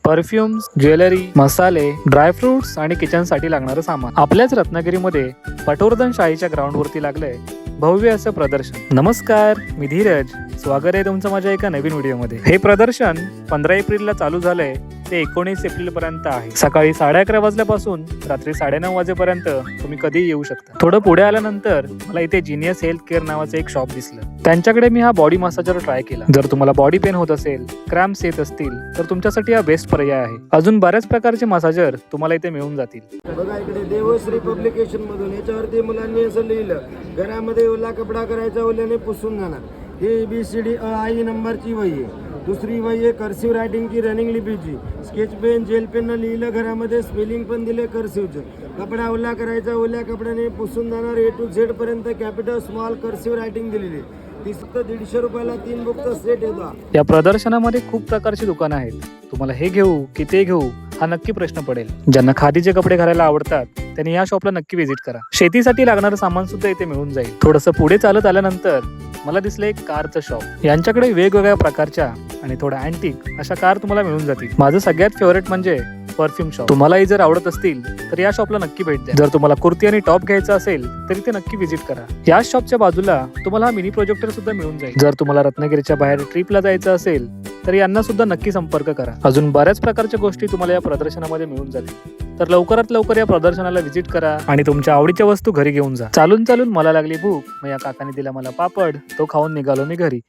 Perfumes, jewellery, मसाले, dry fruits आणि kitchen साठी लागणारं सामान आपल्याच रत्नागिरीमध्ये पटवर्धन शाळेच्या ग्राउंड वरती लागलंय भव्य असं प्रदर्शन. नमस्कार, मी धीरज. स्वागत आहे तुमचं माझ्या एका नवीन व्हिडिओमध्ये. हे प्रदर्शन 15 एप्रिलला चालू झालंय ते 19 एप्रिल पर्यंत आहे. सकाळी 11:30 वाजल्यापासून रात्री 9:30 वाजेपर्यंत तुम्ही कधीही येऊ शकता. थोडं पुढे आल्यानंतर मला इथे जीनियस हेल्थ केअर नावाचं एक शॉप दिसलं. त्यांच्याकडे मी हा बॉडी मसाजर ट्राय केला. जर तुम्हाला बॉडी पेन होत असेल, क्रॅम्प्स येत असतील तर तुमच्यासाठी हा बेस्ट पर्याय आहे. अजून बऱ्याच प्रकारचे मसाजर तुम्हाला इथे मिळून जातील. बघा इकडे देवश्री पब्लिकेशन मधून याच्यावरती मुलांनी असं लिहिलं, घरामध्ये ओला कपडा करायचा, ओल्याने पुसून जाणार. ही ABCD आई नंबरची वही आहे. दुसरी वही आहे कर्सिव्ह रायटिंगची, रनिंग लिपीची. स्केच पेन, जेल पेन लिहिलं घरामध्ये, स्पेलिंग पण दिले कर्सिव्हचं. कपडा ओला करायचा, ओल्या कपड्याने पुसून जाणार. A to Z पर्यंत कॅपिटल स्मॉल कर्सिव्ह रायटिंग दिलेली. ती फक्त 150 रुपयाला 3 बुकचा सेट येतो. या प्रदर्शनामध्ये खूप प्रकारची दुकानं आहेत. तुम्हाला हे घेऊ की ते घेऊ हा नक्की प्रश्न पडेल. ज्यांना खादीचे कपडे घालायला आवडतात त्यांनी या शॉपला नक्की व्हिजिट करा. शेतीसाठी लागणारं सामान सुद्धा इथे मिळून जाईल. थोडंसं पुढे चालत आल्यानंतर मला दिसलं एक कारचं शॉप. यांच्याकडे वेगवेगळ्या प्रकारच्या आणि थोड्या अँटिक अशा कार तुम्हाला मिळून जातील. माझं सगळ्यात फेवरेट म्हणजे परफ्यूम शॉप. तुम्हालाही जर आवडत असतील तर या शॉपला नक्की भेट द्या. जर तुम्हाला कुर्ती आणि टॉप घ्यायचा असेल तर इथे नक्की व्हिजिट करा. या शॉपच्या बाजूला तुम्हाला हा मिनी प्रोजेक्टर सुद्धा मिळून जाईल. जर तुम्हाला रत्नागिरीच्या बाहेर ट्रिपला जायचं असेल तर यांना सुद्धा नक्की संपर्क करा. अजून बऱ्याच प्रकारच्या गोष्टी तुम्हाला या प्रदर्शनामध्ये मिळून जातील. तर लवकरात लवकर या प्रदर्शनाला व्हिजिट करा आणि तुमच्या आवडीच्या वस्तू घरी घेऊन जा. चालून चालून मला लागली भूक, मग या काकाने दिला मला पापड, तो खाऊन निघालो मी घरी.